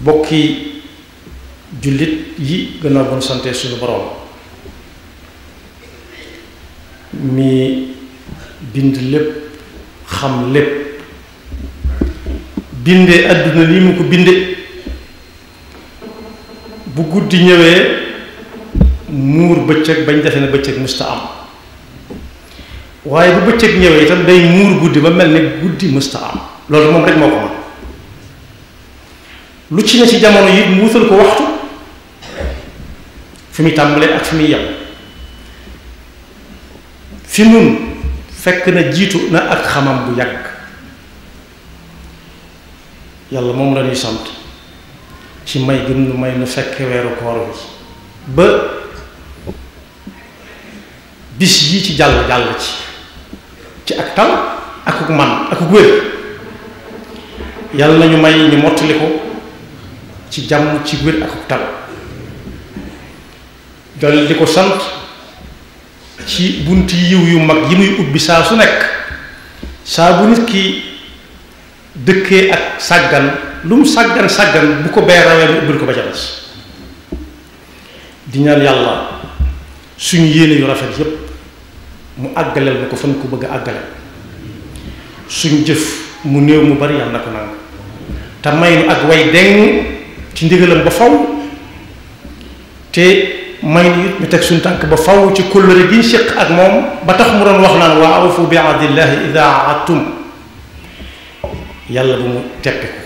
bokki jullit yi gannaaw bu ñu sante suñu boroom mi bind lépp xam lépp binde àdduna li mu ko binde bu guddi ñëwee muur bëccëg bañ defe ne bëccëg mësta am waaye bu bëccëg ñëwee itam day muur guddi ba mel ne guddi mësta am loolu moom rek moo ko mën lu ci ne ci jamono yi mu wutal ko waxtu fi muy tàmbalee ak fi muy yem fi nun fekk na jiitu na ak xamam bu yàgg yàlla moom la ñuy sant ci may gën nu may nu fekk weeru koor wi ba bis yi ci jàll ci ak tal akuk man akuk wér yàlla nañu may ñu mottali ko ci jàmm ci wér akuk tal dal di ko sant ci bunti yiw yu mag yi muy ubbi saa su nekk saa bu nit ki dëkkee ak sàggan lu mu sàggan bu ko bee rawee mu ubbil ko ba ca des di ñaan yàlla suñu yéene yu rafet yépp mu àggaleel na ko fan ko bëgg a àggale suñu jëf mu néew mu bari yàlla na ko nangu te may nu ak way deng ci ndigalam ba faw te may nu it ñu teg suñu tànk ba faw ci kóllëre gi ñu séq ak moom ba tax mu doon wax naan wa awfu bi ahdillahi ida ahadtum yàlla bu mu teppi ko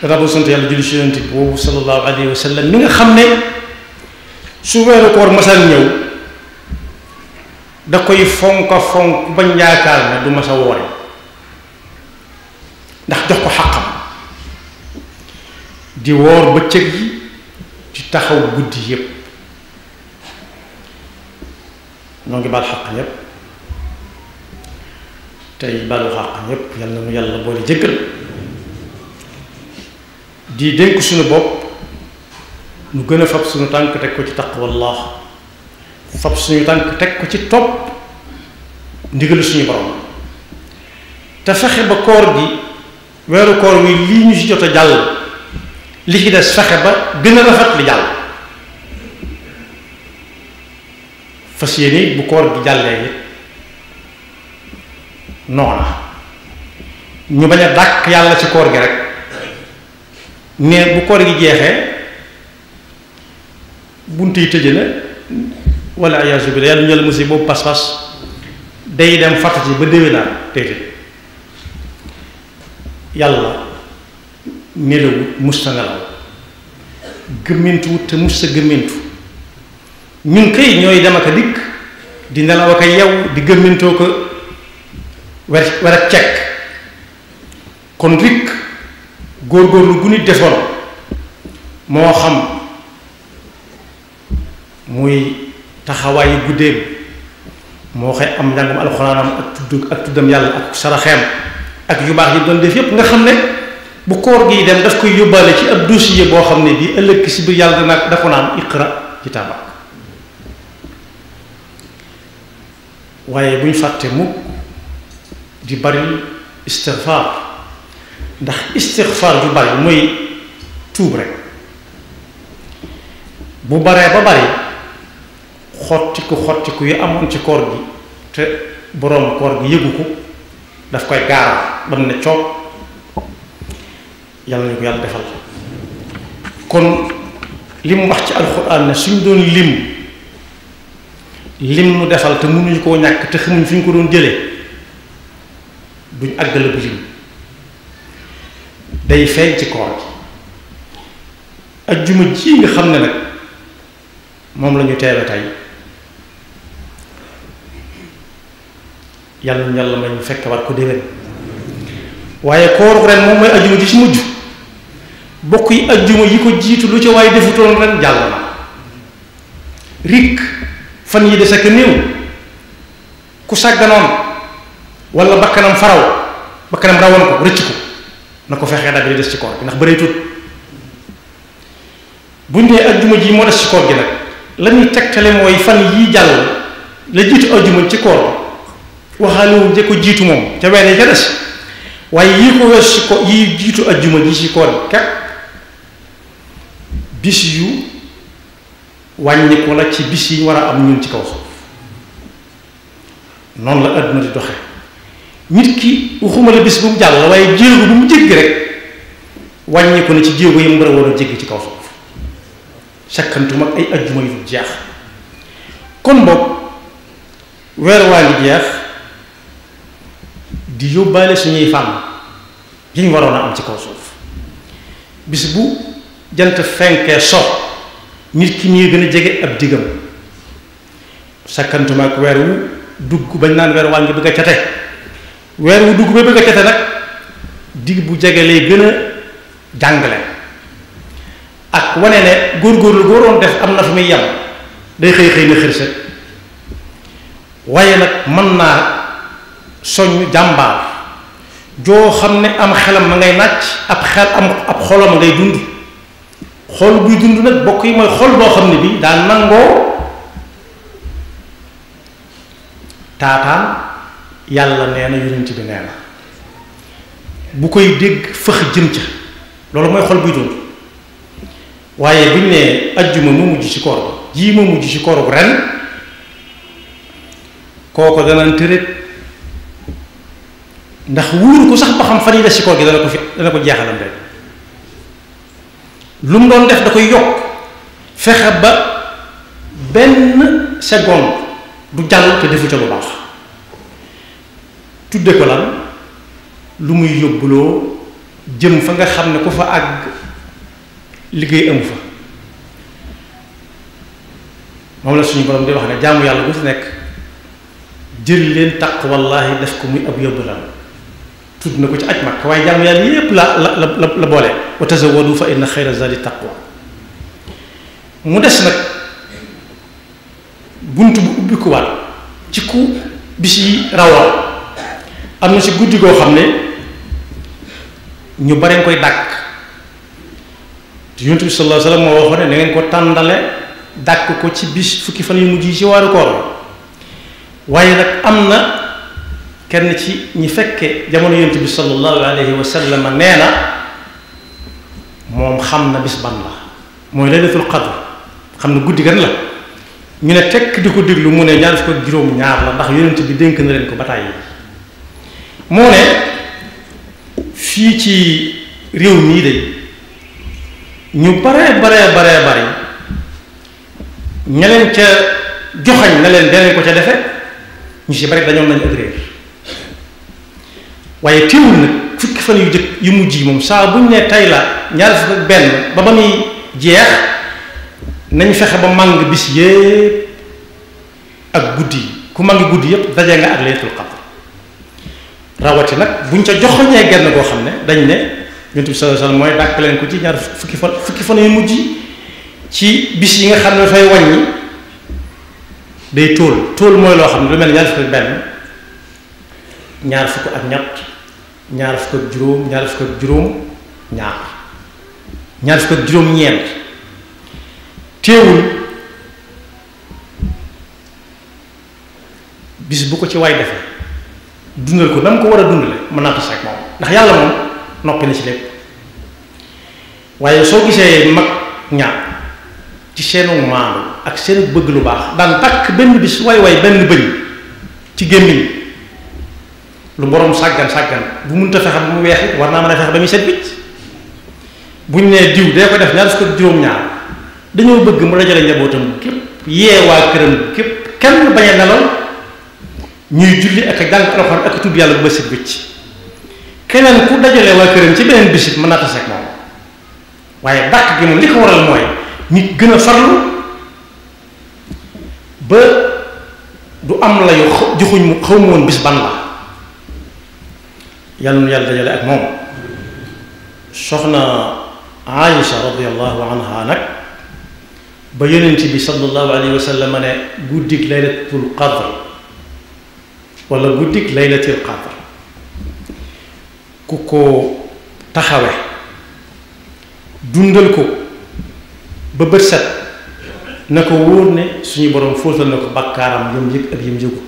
danaa bu sant yàlla julli ci yonent boobu sallallahu alayhi wa sallam mi nga xam ne su weeru koor masaan ñëw da koy fonka fonk bañ yaakaar ne du masa woore ndax jox ko xàqam di woor bëccëg yi di taxaw guddi yépp ñoo ngi baal xàq ñépp tey baalu xàq ñépp yal na nu yàlla boole jëggal di dénk suñu bopp nu gën a fab suñu tànk teg ko ci taqwallah fab suñu tànk teg ko ci topp ndigalu suñu borom te fexe ba koor gi weeru koor wi lii ñu ci jot a jàll li ci des fexe ba gën a rafet li jàll fas yéene bu koor gi jàllee it noona ñu bañ a dàkk yàlla ci koor gi rek mais bu koor gi jeexee bunt yi tëje na wala ayaasu bi yàlla ñu la musi boobu pas-pas day dem fàttati ba déwénaat tey yàlla nelawut musta nelaw gëmmintuwut te musta gëmmintu ñun kay ñooy dem ak a dikk di nelaw ak a yew di gëmmintoo ko war ak cekk kon rikk góorgóorlu gu nit defoon moo xam muy taxawaayu guddeem moo xëy am njàngum alxuraanam ak tuddam yàlla ak saraxeem ak yu baax yi doon def yépp nga xam ne bu koor gi dem daf koy yóbbaale ci ab dossier boo xam ne bii ëllëg si biir yàlla dana dafa naan iqra kitaabak waaye bu ñu fàtte mukk di bari istigfaar ndax istigfaar ju bari mooy tuub rek bu baree ba bari xottiku yi amoon ci koor gi te boroom koor gi yëgu ko daf koy gaaral ba mu ne coog yàlla ñu ko yàlla defal kon li mu wax ci alxuraan ne suñ doon lim mu defal te mënuñu koo ñàkk te xamuñ fi ñu ko doon jëlee duñ àggale bu lim day feeñ ci koor gi ajjuma ji nga xam ne nag moom la ñu teewe tey yàlla ñu yàlla may ñu fekk war ko déwén waaye kooru ren moom mooy ajjuma ji ci mujj bokk yi ajjuma yi ko jiitu lu ca waaye defutoon ren jàll na rik fan yi des ak néew ku sàgganoon wala bakkanam rawoon ko rëcc ko na ko fexee dagg li des ci koor gi ndax bëree tut buñ dee ajjuma ji moo des ci koor gi nag la ñuy tegtale mooy fan yii jàll la jiitu ajjuma ci koor waxaaliwu je ko jiitu moom ca weer yi ca des waaye yii ko wees ci ko yi jiitu ajjuma ji ci koor képp bis yu wàññi ko la ci bis yi war a am ñun ci kaw suuf noonu la àdduna di doxe nit ki waxuma la bis bu mu jàll waaye jéego bu mu jéggi rek wàññi ko na ci jéego yi mu war a war a jéggi ci kaw suuf sakkantuma ak ay ajjuma yu dul jeex kon boog weer waa ngi jeex di yóbbaale suñuy fànn yi ñu waroon a am ci kaw suuf bis bu jant fenkee so nit ki ñuy gën a jege ab diggam sakkantuma ak weer wu dugg bañ naan weer waa ngi bëgg a cate weer wu dugg ba bëgg a cate nag digg bu jege lay gën a jàngale ak wane ne góorgóorlu góoroon def am na fu muy yem day xëy xëy na xërsa waaye nag mën naa soññ jàmbaar joo xam ne am xelam ma ngay nàcc ab xolam ma ngay dund xol buy dund nag bokk yi mooy xol boo xam ne bi daa nangoo taataan yàlla nee na yonent bi nee na bu koy dégg fëx jëm ca loolu mooy xol buy dund waaye buñ ne ajjuma mu mujj ci koor jii mu mujj ci kooru ren kooko danañ tërét ndax wóoru ko sax ba xam fan yi des ci koor gi dana ko jeexalam rek lu mu doon def da koy yokk fexe ba benn seconde du jàll te defu ca lu baax tudde ko lan lu muy yóbbuloo jëm fa nga xam ne ku fa àgg liggéey amu fa moom la suñu borom di wax ne jaamu yàlla bu ci nekk jël leen taq wallaahi def ko muy ab yóbbulam tudd na ko ci aj mag waaye jaamu yàlla yépp la boole wa tazawwadu fa inna xayra zadi taqwa mu des nag bunt bu ubbi ko waat ci ku bis yi rawal am na ci guddi goo xam ne ñu bare nga koy dàkk te Yonent bi sallallahu alayhi wa sallam moo waxoon ne na ngeen ko tàndale dàkk ko ci bis fukki fan yu mujj yi ci waaru koor waaye nag am na kenn ci ñi fekke jamono Yonent bi sallallahu alayhi wa sallam nee na moom xam na bis ban la mooy laylatul qadr xam na guddi gan la ñu ne tekk di ko déglu mu ne ñaar fukk ak juróom ñaar la ndax Yonent bi dénk na leen ko bataay yi moo ne fii ci réew mii de ñu bare ña leen ca joxañ na leen danañ ko ca defe ñu si bari dañoon nañu ak réer waaye teewul nag fukki fan yu jëkk yu mujj yi moom saa buñ ne tey la ñaar fukk ak benn ba muy jeex nañ fexe ba màng bis yépp ak guddi yi ku màngi guddi yépp daje nga ak laylatul qadr rawati nag buñ ca joxoñee genn koo xam ne dañ ne Yonent bi sallallahu alayhi wasallam mooy dàkk leen ko ci ñaar fukki fan yu mujj ci bis yi nga xam ne dafay wàññi day tóol mooy loo xam ne lu mel ne ñaar fukk ak benn ñaar fukk ak ñett ñaar fukk ak juróom ñaar fukk ak juróom ñaar fukk ak juróom ñeent teewul bis bu ko ci waay defee dundal ko na mu ko war a dundale mën naa tas rek moom ndax yàlla moom noppi na ci lépp waaye soo gisee mag ñaar ci seenu maandu ak seen bëgg lu baax daan takk benn bis way benn bëñ ci gémmiñ lu borom sàggan bu mënta fexe ba mu weex it war naa mën a fexe ba muy set wicc buñ nee diw dee ko def ñaar fukk ak juróom-ñaar dañoo bëgg mu dajale njabootam képp yee waa këram képp kenn bañ a nelaw ñuy julli ak a jàng alxuraan ak a tudd yàlla bu ba set wicc keneen ku dajale waa këram ci beneen bisit mën naa tase ak moom waaye dàq gi moom li ko waral mooy nit gën a farlu ba du am la yu joxuñ mu xaw ma woon bis ban la yàlla nu yàlla dajale ak moom soxna Aïcha radiyallahu anha nag ba yonent bi sallallahu alayhi wa sallam ne guddik laylatul qadr wala guddik laylatul qadr ku ko taxawe dundal ko ba bët set na ko wóor ne suñu borom fóotal na ko bakkaaram yëm yëg ak yëm yëgu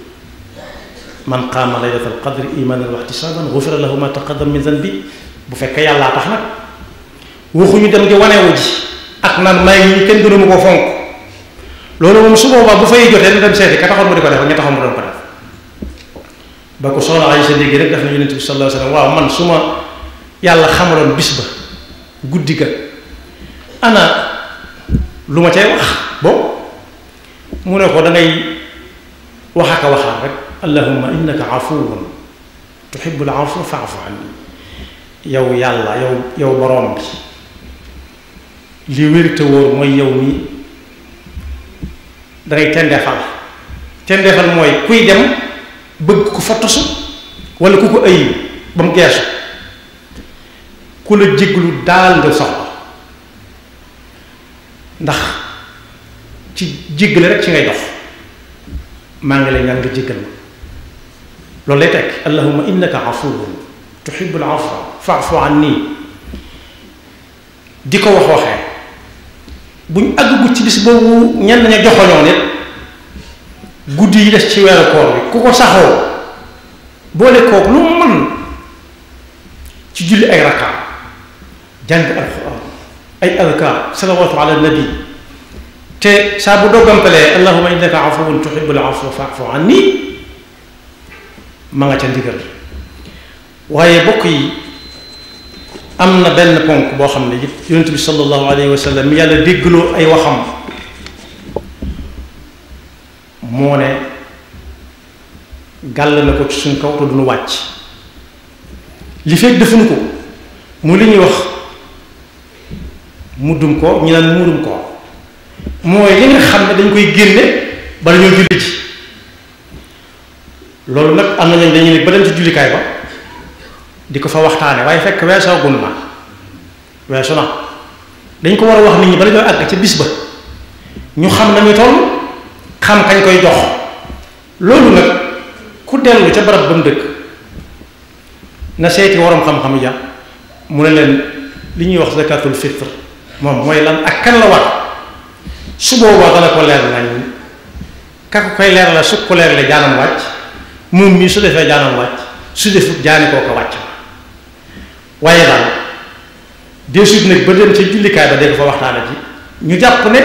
man qaama laylatal qadri imanan wa ihtisaban ghufira lahu ma taqaddama min dhanbi bu fekkee yàllaa tax nag waxuñu dem di wanewu ji ak naan may ñi kenn gënu ma ko fonk loolu moom su boobaa bu fay jotee na dem seeti ka taxoon mu di ko def ña taxoon mu doon ko def ba ko soxna Aysa dégg rek daf na yonent bi sallallahu alayhi wasallam waaw man su ma yàlla xamaloon bis ba guddi ga ana lu ma cay wax bo mu ne ko da ngay wax ak a waxaat rek allahumma innaka afuwun tuhibbul afwa fa'fu anni yow yàlla yow borom bi li wér te wóor mooy yow mi dangay tendeefal mooy kuy dem bëgg ku fa tosu wala ku ko ayib ba mu geesu ku la jéglu daal nga soxla ndax ci jéggale rek ci ngay dox maa ngi lay ñaan nga jéggal ma loolu lay tekk allahumma innaka afuwun tuhibbul afwa fa'fu anni di ko waxee buñ àggu ci bis boobu ñenn ña joxoñoo nit guddi yi des ci weeru koor bi ku ko saxoo boole kook lu mu mën ci julli ay rakka jàng alquran ay adkaar salawaatu ala nabi te saa bu doggampalee allahumma innaka afuwun tuhibbul afwa fa'fu anni ma nga ca ndigal waaye bokk yi am na benn ponk boo xam ne it yonent bi sallallahu alayhi wa sallam mi yàlla déggloo ay waxam moo ne gàll na ko ci suñ kaw te duñu wàcc li fekk defuñu ko mu li ñuy wax muddum ko ñu naan muurum ko mooy li nga xam ne dañ koy génne bala ñoo julli ci loolu nag am na ñooñ dañuy ne ba dem ci jullikaay ba di ko fa waxtaane waaye fekk weesoo gun na weesu na dañ ko war a wax nit ñi bala ñoo àgg ca bis ba ñu xam nañu toll xam kañ koy jox loolu nag ku dellu ca barab ba mu dëkk na seeti waroom xam-xam ya mu ne leen li ñuy wax zakatul fitre moom mooy lan ak kan la war su boobaa dana ko leer nañ ka ko koy leer la su ko leer la jaanam wàcc moom mii su defee jaanam wàcc su defut jaani koo ko wàcc waaye daal deesut nag ba dem ca jullikaay ba dégg fa waxtaana ji ñu jàpp ne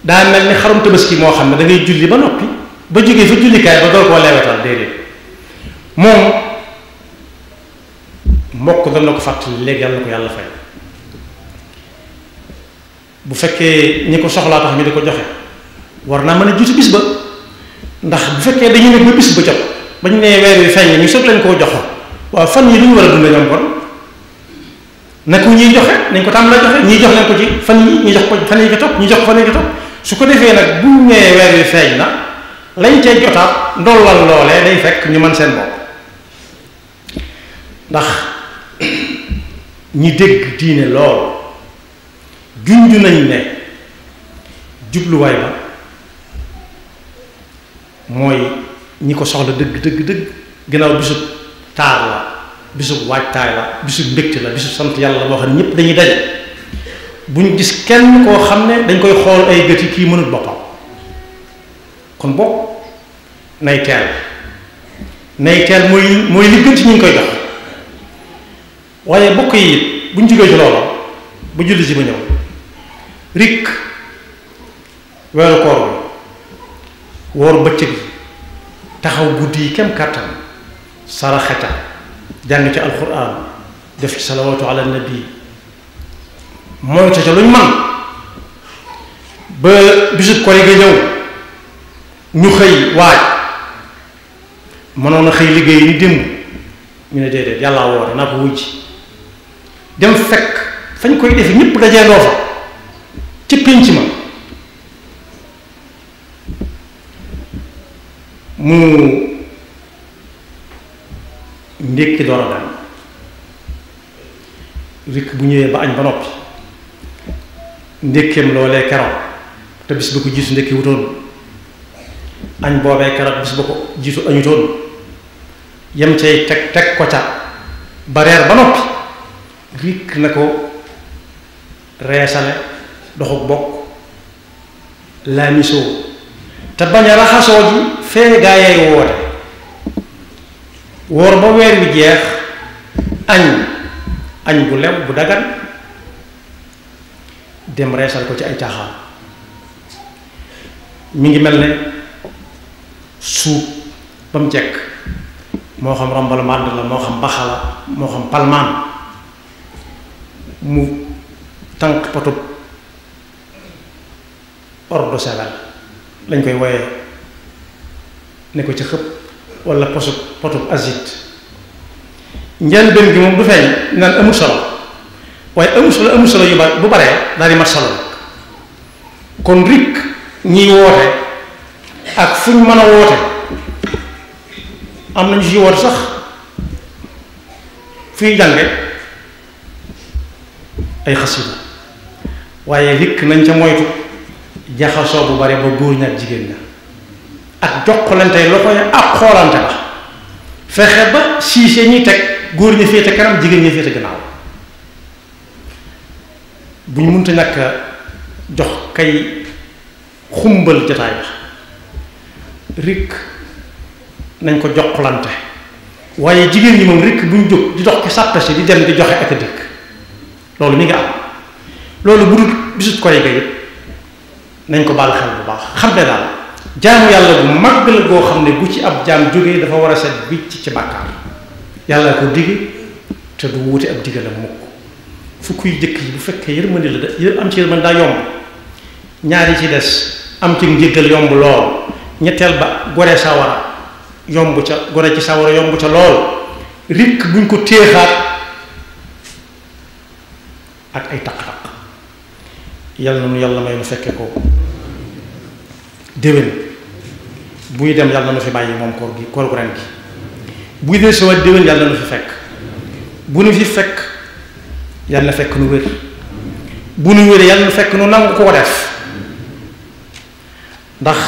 daa mel ni xarum tabaski moo xam ne da ngay julli ba noppi ba jógee fa jullikaay ba door koo leewetal déedéet moom mbokk dana ko fàttali léegi yàlla na ko yàlla fay bu fekkee ñi ko soxlaa tax ñu di ko joxe war naa mën a jiitu bis ba ndax bu fekkee dañu ne ba bis ba jot ba ñu nee weer wi feeñ ñu soog leen koo jox waaw fan yi lu ñu war a dund ñoom kon na ko ñuy joxe nañ ko tàmm la joxe ñuy jox leen ko ci fan yi ñu jox ko fan yi ko topp ñu jox ko fan yi ko topp su ko defee nag bu ñu nee weer wi feeñ na lañ cay jotaat ndollal loolee day fekk ñu mën seen bopp ndax ñi dégg diine lool junju nañ ne jubluwaay ba mooy ñi ko soxla dëgg gannaaw bisub taar la bisub waajtaay la bisub mbégte la bisub sant yàlla la boo xam ne ñëpp dañuy daje buñ gis kenn koo xam ne dañ koy xool ay gët yi kii mënul boppam kon bokk nay teel mooy li gën ci ñu ngi koy jox waaye bokk yi buñ jógee ci loolu bu julli si ba ñëw rik weeru koor bi woor bëccëg yi taxaw guddi yi kem kàttan saraxeta jàng ci alquran def ci salawatu ala nabi mooy ca luñ man ba bisub koor yi nga ñëw ñu xëy waaj mënoon a xëy liggéey ni démb ñu ne déedéet yàllaa woore naa ko wujj dem fekk fañ koy defe ñëpp dajee ndoo fa ci pénc ma mu ndékki door a dem rikk bu ñëwee ba añ ba noppi ndékkeem loolee keroog te bis ba ko jiitu ndékki wutoon añ boobee keroog bis ba ko jiitu añutoon yem cay teg ko ca ba reer ba noppi rikk na ko reesale doxuk bokk laamisoo te bañ a raxasoo ji fee gaa yay woote woor ba weer wi jeex añ bu lew bu dagan dem reesal ko ci ay caaxaan mi ngi mel ne suub ba mu jekk moo xam rombal màdd la moo xam baxala moo xam palmaan mu tànk potub eau de Javel lañ koy woyee ne ko ci xëpp wala potub azit njëlbéen gi moom du feeñ naan amul solo waaye amul solo yu bari bu baree daal di mat solo kon rik ñiy woote ak fu ñu mën a woote am nañu ci woote sax fuy jànge ay xasida waaye rik nañ ca moytu jaxasoo bu bare ba góor ña ak jigéen ña ak jokkalante loxo ya ak xoolante ba fexe ba siise ñuy teg góor ña féete kanam jigéen ña féete gannaaw bu ñu mënta ñàkk jox kay xumbal jotaay ba rik nañ ko jokkalante waaye jigéen ñi moom rik bu ñu jóg di dox ci sàppe si di dem di joxe ak a dikk loolu mi nga am loolu bu dul bisut koy ga yëpp nañ ko baal xel bu baax xam ne daal jaamu yàlla bu mag la goo xam ne bu ci ab jaam jógee dafa war a set bi ci bàkkaar yàlla ko digg te du wuute ab diggalam mukk fukk yu jëkk yi bu fekkee yërmande la am ci yërmande daa yomb ñaar yi ci des am ci njéggal yomb lool ñetteel ba gore sawara yomb ca gore ci sawara yomb ca lool rikk buñ ko téexaat ak ay taq-taq yàlla na nu yàlla may nu fekke ko déwén buy dem yàlla na nu fi bàyyi moom koor gu ren gi buy dee si waat déwén yàlla na nu fi fekk bu nu fi fekk yàlla na fekk nu wér bu nu wéree yàlla na fekk nu nangu ko def ndax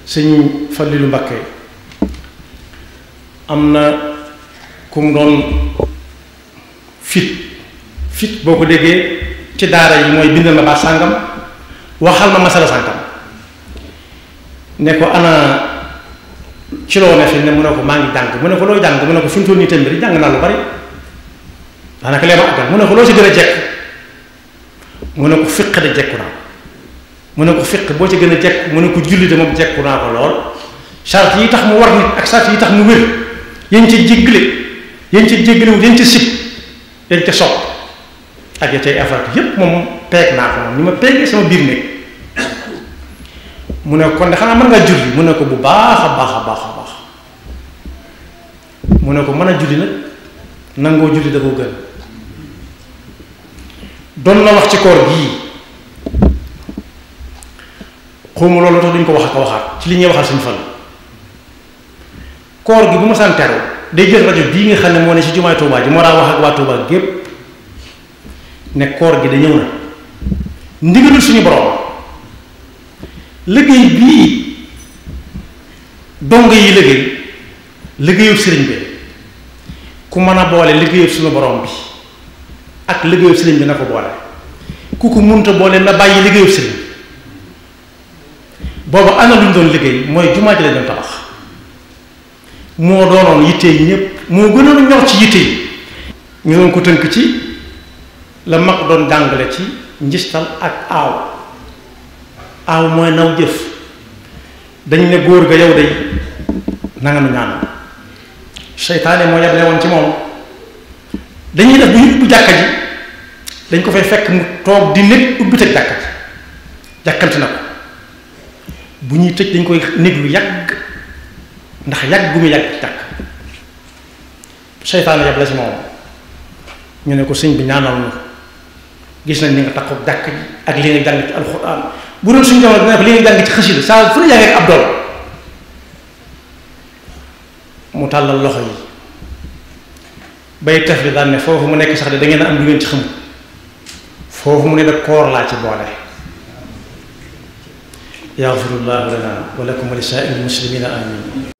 sëñ Falilu Mbakke am na ku mu doon fit boo ko déggee ci daara yi mooy bindal ma baa sàngam waxal ma masala sàngam ne ko ana ci loo ne fi ne mu ne ko maa ngi jàng mu ne ko loo jàng mu ne ko fi mu toll nii tamit jàng naa lu bari daanaka lee ma àggal mu ne ko loo ci gën a jekk mu ne ko fiq de jekku naa mu ne ko fiq boo ci gën a jekk mu ne ko julli de moom jekku naa ko lool charte yi tax mu war nit ak charte yi tax mu wér yéen ca jéggalewut yéen ca sib yéen ca sopp ak ya cay affaire yépp moom peeg naa ko moom ni ma peegee sama biir néeg mu ne kon de xanaa mën ngaa julli mu ne ko bu baax a baax a baax a baax mu ne ko mën a julli nag nangoo julli da ko gën doon na wax ci koor gii xawma loolu tax duñ ko wax ak waxaat ci li ñuy waxal suñu fan koor gi bu ma saan teru day jël rajo bii nga xam ne moo ne ci jumaay Tuubaa ji moo daa wax ak waa Tuubaa gépp ne koor gi da ñëw na ndigalul suñu borom liggéey bii dongo yi liggéeyub sëriñ bi ku mën a boole liggéeyub suñu borom bi ak liggéeyub sëriñ bi na ko boole ku ko munta boole na bàyyi liggéeyub sëriñ boobu ana luñ doon liggéey mooy jumaa ji lañ doon tabax moo doonoon yitte yi ñëpp moo gënoon ñor ci yitte yi ñu doon ko tënk ci la mag doon jàngale ci njistal ak aaw mooy naw jëf dañ ne góor ga yow day nanga nu ñaanal seytaane moo yable woon ci moom dañuy def bu ñu ubbi jàkka ji dañ ko fay fekk mu toog di nekk ubbi tëj jàkka ji jàkkamti na ko bu ñuy tëj dañ koy néeg lu yàgg ndax yàgg gu mu yàgg ci jàkk seytaane yable ci moom ñu ne ko sëñ bi ñaanal na gis nañ ni nga taxaw jàkk ji ak li nga jàng ci alxuraan bu doon suñu jamono dina ko li nga jàng ci xasida saa fu la jàngee ak ab dool mu tàllal loxo yi bay tef li daan ne foofu mu nekk sax de da ngeen a am lu ngeen ci xamul foofu mu ne da koor laa ci boole yaxfirullahu lana wa lakum wa li saa'iril muslimina amin